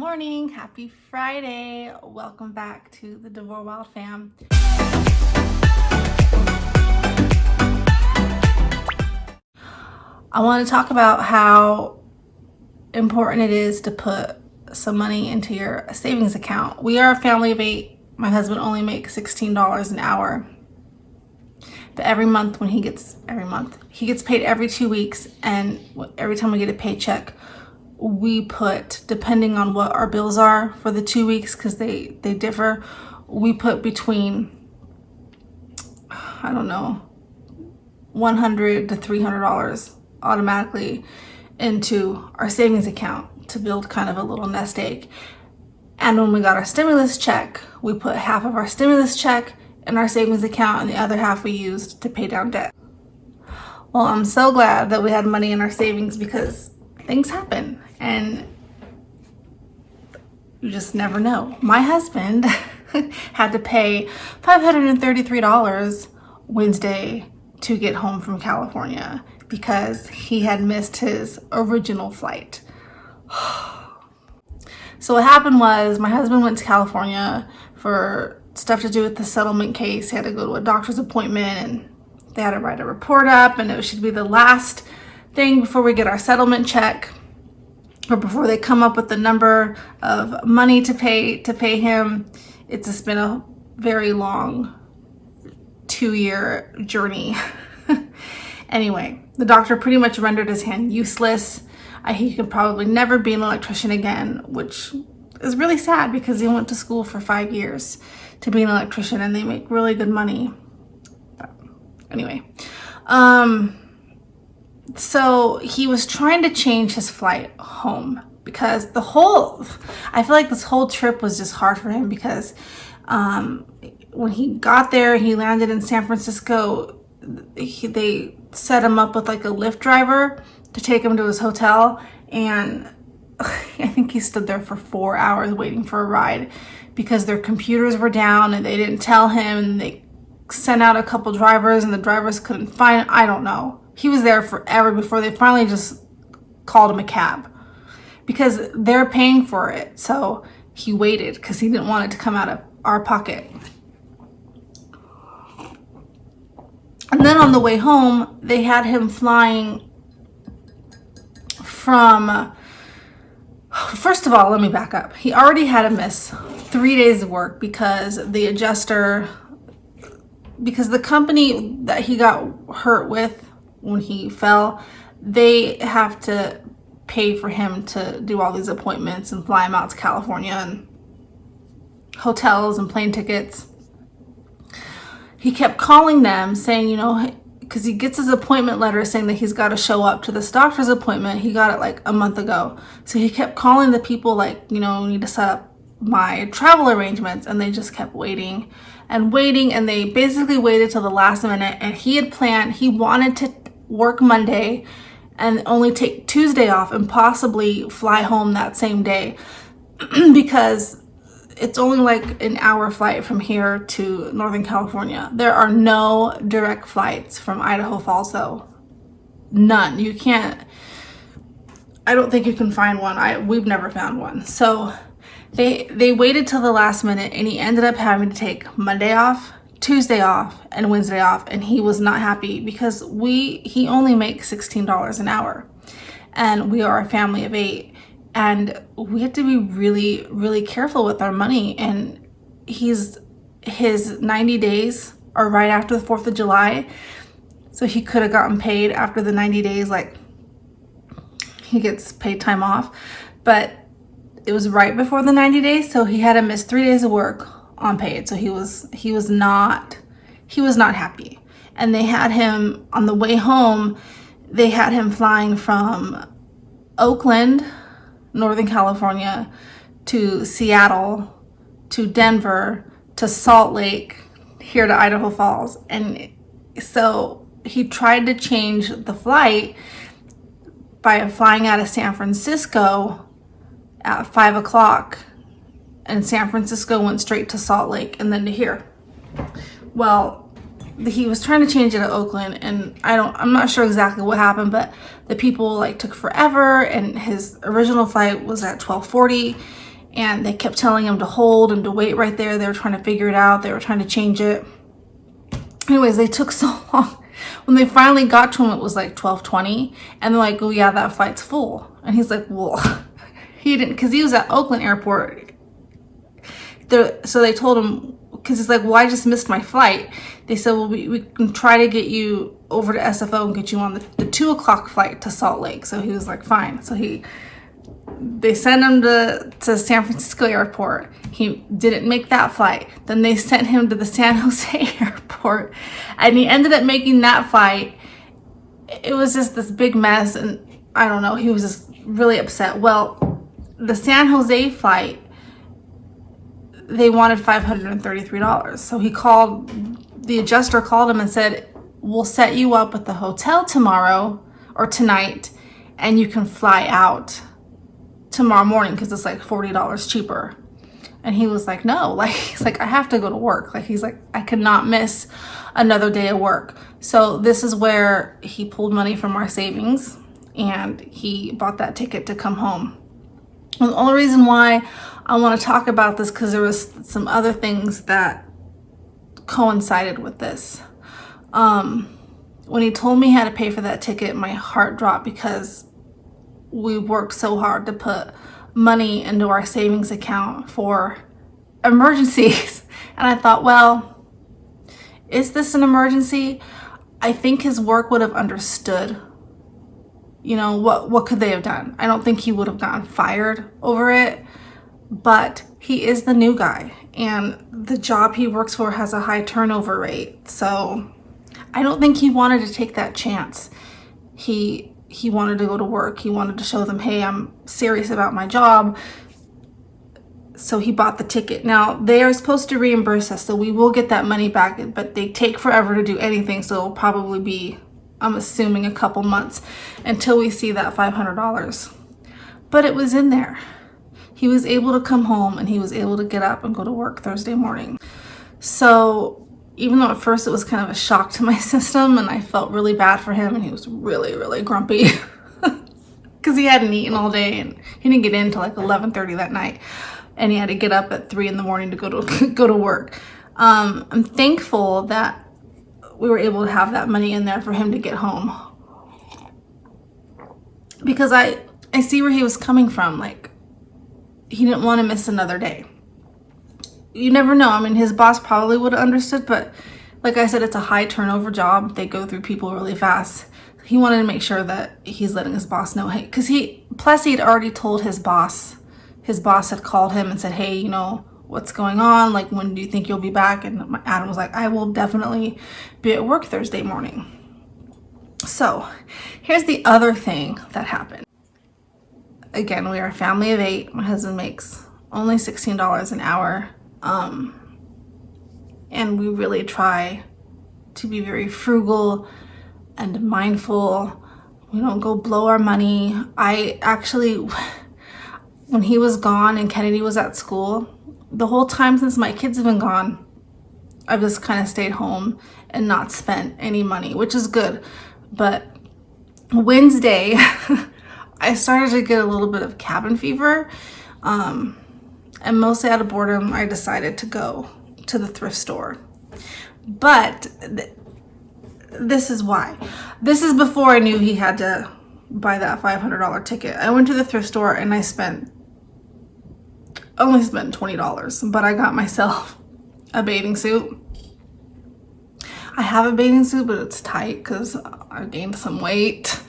morning, happy Friday. Welcome back to the DeVore Wild fam. I want to talk about how important it is to put some money into your savings account. We are a family of 8. My husband only makes $16 an hour. But every month he gets paid every 2 weeks, and every time we get a paycheck, we put, depending on what our bills are for the 2 weeks, because they differ, we put between, I don't know, $100 to $300 automatically into our savings account to build kind of a little nest egg. And when we got our stimulus check, we put half of our stimulus check in our savings account and the other half we used to pay down debt. Well, I'm so glad that we had money in our savings, because things happen and you just never know. My husband had to pay $533 Wednesday to get home from California because he had missed his original flight. So what happened was, my husband went to California for stuff to do with the settlement case. He had to go to a doctor's appointment, and they had to write a report up, and it should be the last thing before we get our settlement check, or before they come up with the number of money to pay him. It's just been a very long 2-year journey. Anyway, the doctor pretty much rendered his hand useless. He could probably never be an electrician again, which is really sad because he went to school for 5 years to be an electrician, and they make really good money. But anyway, so he was trying to change his flight home, because I feel like this whole trip was just hard for him, because when he got there, he landed in San Francisco. They set him up with like a Lyft driver to take him to his hotel, and I think he stood there for 4 hours waiting for a ride because their computers were down and they didn't tell him, and they sent out a couple drivers and the drivers couldn't find him. I don't know. He was there forever before they finally just called him a cab, because they're paying for it. So he waited because he didn't want it to come out of our pocket. And then on the way home, they had him flying from, first of all, let me back up. He already had to miss 3 days of work because the company that he got hurt with when he fell, they have to pay for him to do all these appointments and fly him out to California, and hotels and plane tickets. He kept calling them saying, because he gets his appointment letter saying that he's got to show up to this doctor's appointment. He got it like a month ago. So he kept calling the people like, we need to set up my travel arrangements. And they just kept waiting and waiting. And they basically waited till the last minute. And he wanted to work Monday and only take Tuesday off and possibly fly home that same day because it's only like an hour flight from here to Northern California. There are no direct flights from Idaho Falls, though. None. You can't, I don't think you can find one. We've never found one. So they waited till the last minute, and he ended up having to take Monday off, Tuesday off, and Wednesday off. And he was not happy because he only makes $16 an hour, and we are a family of 8. And we have to be really, really careful with our money. And his 90 days are right after the 4th of July. So he could have gotten paid after the 90 days, like he gets paid time off. But it was right before the 90 days. So he had to miss 3 days of work unpaid. So he was not happy. And they had him on the way home. They had him flying from Oakland, Northern California, to Seattle, to Denver, to Salt Lake, here to Idaho Falls. And so he tried to change the flight by flying out of San Francisco at 5 o'clock, and San Francisco went straight to Salt Lake and then to here. Well, he was trying to change it to Oakland, and I'm not sure exactly what happened, but the people took forever, and his original flight was at 12:40, and they kept telling him to hold and to wait right there. They were trying to figure it out. They were trying to change it. Anyways, they took so long. When they finally got to him, it was like 12:20, and they're like, oh yeah, that flight's full. And he's like, well, he didn't, because he was at Oakland Airport. So they told him, because he's like, well, I just missed my flight. They said, well, we can try to get you over to SFO and get you on the 2 o'clock flight to Salt Lake. So he was like, fine. So they sent him to San Francisco Airport. He didn't make that flight. Then they sent him to the San Jose Airport, and he ended up making that flight. It was just this big mess, and I don't know, he was just really upset. Well, the San Jose flight, they wanted $533. So the adjuster called him and said, we'll set you up at the hotel tomorrow or tonight, and you can fly out tomorrow morning because it's like $40 cheaper. And he was like, no, like, he's like, I have to go to work. Like, he's like, I cannot miss another day of work. So this is where he pulled money from our savings and he bought that ticket to come home. And the only reason why I want to talk about this, because there was some other things that coincided with this. When he told me he had to pay for that ticket, my heart dropped, because we worked so hard to put money into our savings account for emergencies. And I thought, well, is this an emergency? I think his work would have understood, you know, what could they have done? I don't think he would have gotten fired over it, but he is the new guy, and the job he works for has a high turnover rate. So I don't think he wanted to take that chance. He wanted to go to work. He wanted to show them, hey, I'm serious about my job. So he bought the ticket. Now, they are supposed to reimburse us, so we will get that money back, but they take forever to do anything. So it'll probably be, I'm assuming, a couple months until we see that $500. But it was in there. He was able to come home and he was able to get up and go to work Thursday morning. So even though at first it was kind of a shock to my system and I felt really bad for him, and he was really, really grumpy because he hadn't eaten all day and he didn't get in until like 11:30 that night, and he had to get up at 3 in the morning to go to work. I'm thankful that we were able to have that money in there for him to get home, because I see where he was coming from. Like, he didn't want to miss another day. You never know. I mean, his boss probably would have understood, but like I said, it's a high turnover job. They go through people really fast. He wanted to make sure that he's letting his boss know, hey, because he had already told his boss. His boss had called him and said, hey, you know, what's going on? Like, when do you think you'll be back? And Adam was like, I will definitely be at work Thursday morning. So here's the other thing that happened. Again, we are a family of 8. My husband makes only $16 an hour. And we really try to be very frugal and mindful. We don't go blow our money. I actually, when he was gone and Kennedy was at school, the whole time since my kids have been gone, I've just kind of stayed home and not spent any money, which is good. But Wednesday, I started to get a little bit of cabin fever. And mostly out of boredom, I decided to go to the thrift store. But this is why. This is before I knew he had to buy that $500 ticket. I went to the thrift store and I only spent $20, but I got myself a bathing suit. I have a bathing suit, but it's tight because I gained some weight.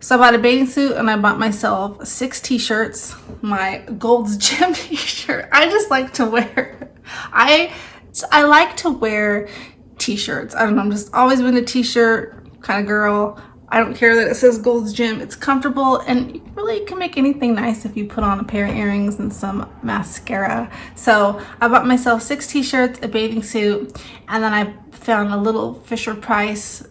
So I bought a bathing suit and I bought myself 6 t-shirts, my Gold's Gym t-shirt. I just like to wear, I like to wear t-shirts. I don't know, I'm just always been a t-shirt kind of girl. I don't care that it says Gold's Gym. It's comfortable, and you really can make anything nice if you put on a pair of earrings and some mascara. So I bought myself 6 t-shirts, a bathing suit, and then I found a little Fisher-Price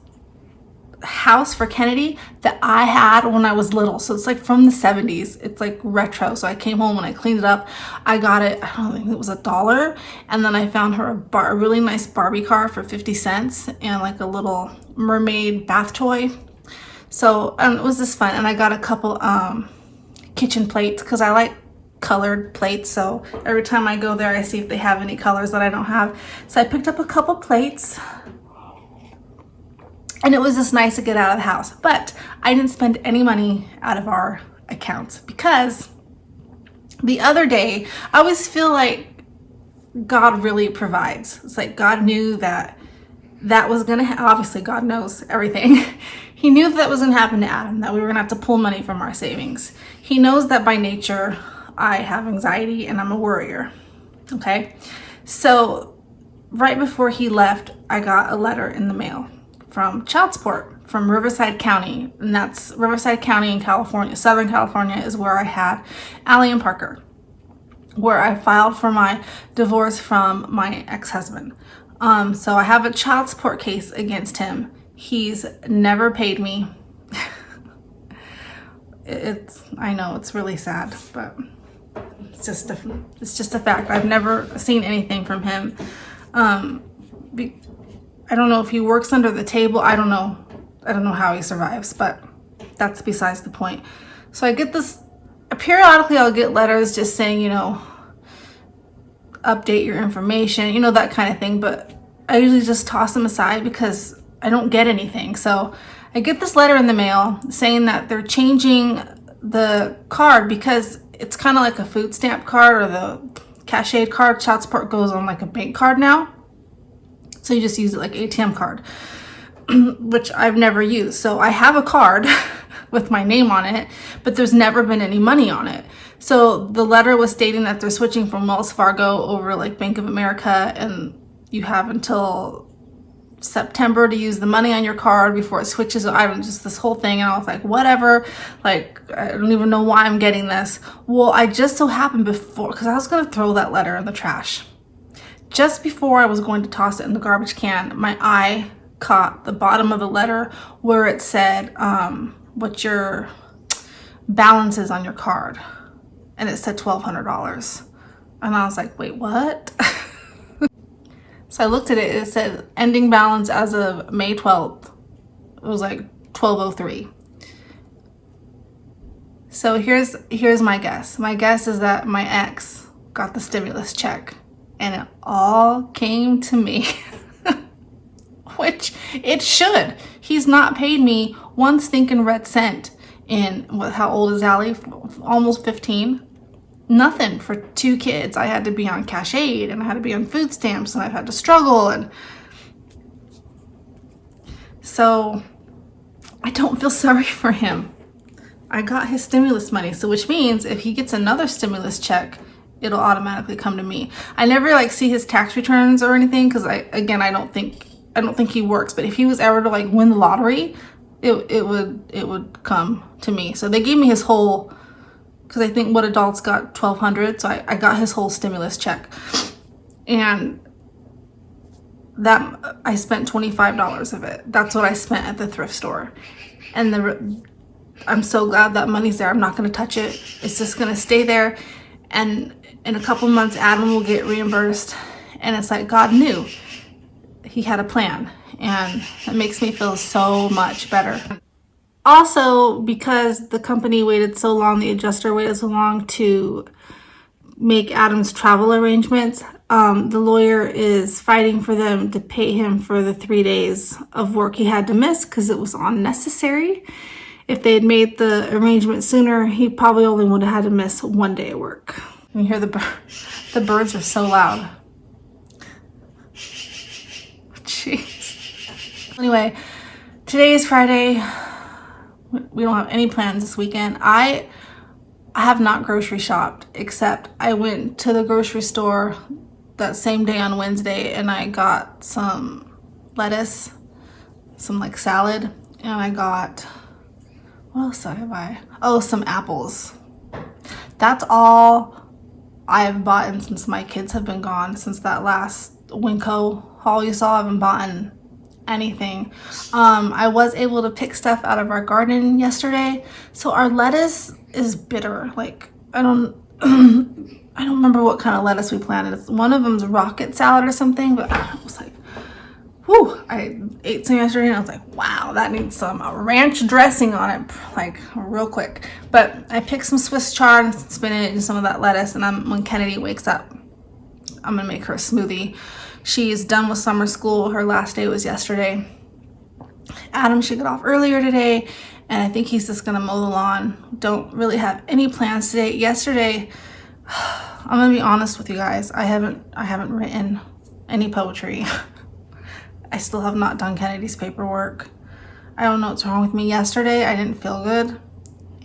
house for Kennedy that I had when I was little. So it's like from the 70s. It's like retro. So I came home and I cleaned it up. I got it, I don't think it was $1. And then I found her a really nice Barbie car for 50 cents and like a little mermaid bath toy. So it was just fun. And I got a couple kitchen plates because I like colored plates. So every time I go there, I see if they have any colors that I don't have. So I picked up a couple plates. And it was just nice to get out of the house. But I didn't spend any money out of our accounts because the other day, I always feel like God really provides. It's like God knew that was going to obviously God knows everything. He knew that was going to happen to Adam, that we were going to have to pull money from our savings. He knows that by nature, I have anxiety and I'm a worrier. Okay. So right before he left, I got a letter in the mail from child support from Riverside County, and that's Riverside County in California. Southern California is where I had Allie and Parker, where I filed for my divorce from my ex-husband. So I have a child support case against him. He's never paid me. I know it's really sad, but it's just a fact. I've never seen anything from him. I don't know if he works under the table. I don't know how he survives, but that's besides the point. So I get this, periodically I'll get letters just saying, update your information, that kind of thing. But I usually just toss them aside because I don't get anything. So I get this letter in the mail saying that they're changing the card because it's kind of like a food stamp card or the cashade card. Child support goes on like a bank card now. So you just use it like ATM card, which I've never used. So I have a card with my name on it, but there's never been any money on it. So the letter was stating that they're switching from Wells Fargo over like Bank of America, and you have until September to use the money on your card before it switches. I don't just this whole thing. And I was like, whatever, like, I don't even know why I'm getting this. Well, I just so happened before, because I was going to throw that letter in the trash. Just before I was going to toss it in the garbage can, my eye caught the bottom of the letter where it said, what your balance is on your card. And it said $1,200. And I was like, wait, what? So I looked at it. It said ending balance as of May 12th. It was like 12:03. So here's my guess. My guess is that my ex got the stimulus check. And it all came to me, which it should. He's not paid me one stinking red cent in, how old is Allie? Almost 15. Nothing for 2 kids. I had to be on cash aid and I had to be on food stamps and I've had to struggle. And so I don't feel sorry for him. I got his stimulus money. So which means if he gets another stimulus check, it'll automatically come to me. I never see his tax returns or anything because I don't think he works. But if he was ever to win the lottery, it would come to me. So they gave me his whole, because I think what adults got $1,200. So I got his whole stimulus check, and that I spent $25 of it. That's what I spent at the thrift store, and I'm so glad that money's there. I'm not going to touch it. It's just going to stay there. And in a couple months, Adam will get reimbursed. And it's like God knew. He had a plan. And it makes me feel so much better. Also, because the company waited so long, the adjuster waited so long to make Adam's travel arrangements, the lawyer is fighting for them to pay him for the 3 days of work he had to miss because it was unnecessary. If they had made the arrangement sooner, he probably only would have had to miss 1 day of work. You hear the birds are so loud. Jeez. Anyway, today is Friday. We don't have any plans this weekend. I have not grocery shopped, except I went to the grocery store that same day on Wednesday and I got some lettuce, some salad, and I got, what else did I buy? Oh, some apples. That's all I've bought since my kids have been gone. Since that last Winco haul you saw, I haven't bought anything. I was able to pick stuff out of our garden yesterday. So our lettuce is bitter. I don't I don't remember what kind of lettuce we planted. One of them's rocket salad or something, but I was like, whew, whew, I ate some yesterday and I was like, wow, that needs some ranch dressing on it, like real quick. But I picked some Swiss chard and spinach and some of that lettuce, and when Kennedy wakes up, I'm gonna make her a smoothie. She's done with summer school. Her last day was yesterday. Adam should get off earlier today, and I think he's just gonna mow the lawn. Don't really have any plans today. Yesterday, I'm gonna be honest with you guys, I haven't written any poetry. I still have not done Kennedy's paperwork. I don't know what's wrong with me. Yesterday I didn't feel good,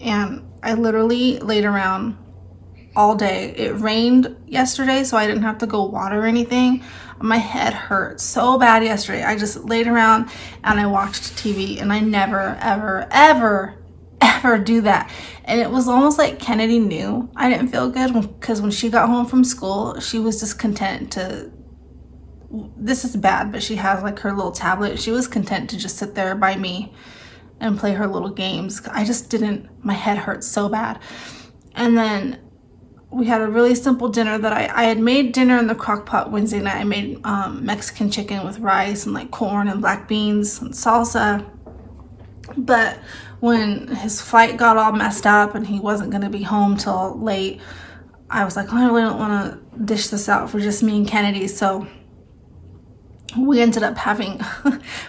and I literally laid around all day. It rained yesterday, so I didn't have to go water or anything. My head hurt so bad yesterday. I just laid around and I watched TV, and I never, ever, ever, ever do that. And it was almost like Kennedy knew I didn't feel good, because when she got home from school, she was just content to, this is bad, but she has like her little tablet. She was content to just sit there by me and play her little games. I just didn't, my head hurt so bad. And then we had a really simple dinner that I had made dinner in the crock pot Wednesday night. I made Mexican chicken with rice and like corn and black beans and salsa. But when his flight got all messed up and he wasn't going to be home till late, I was like, oh, I really don't want to dish this out for just me and Kennedy. So we ended up having,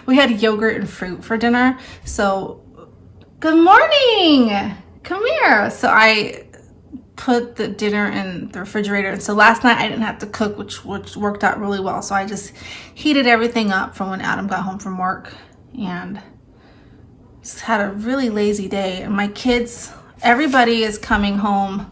we had yogurt and fruit for dinner. So, good morning, come here. So I put the dinner in the refrigerator. And so last night I didn't have to cook, which worked out really well. So I just heated everything up from when Adam got home from work, and just had a really lazy day. And my kids, everybody is coming home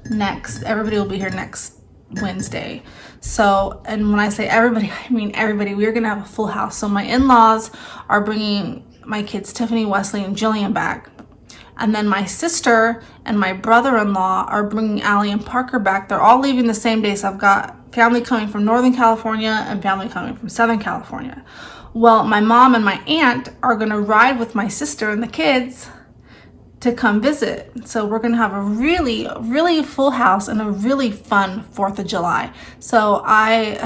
next. Everybody will be here next Wednesday. So, and when I say everybody, I mean everybody. We're gonna have a full house. So my in-laws are bringing my kids Tiffany, Wesley, and Jillian back, and then my sister and my brother-in-law are bringing Allie and Parker back. They're all leaving the same day. So I've got family coming from Northern California and family coming from Southern California. Well, my mom and my aunt are gonna ride with my sister and the kids to come visit. So we're gonna have a really, really full house and a really fun 4th of July. So I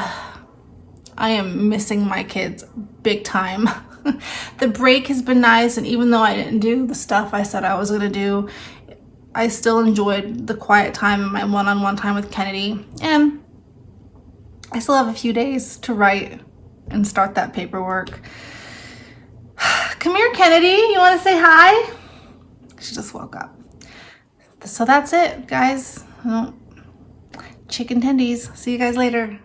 am missing my kids big time. The break has been nice, and even though I didn't do the stuff I said I was gonna do, I still enjoyed the quiet time and my one-on-one time with Kennedy. And I still have a few days to write and start that paperwork. Come here, Kennedy, you wanna say hi? She just woke up. So that's it, guys. Chicken tendies. See you guys later.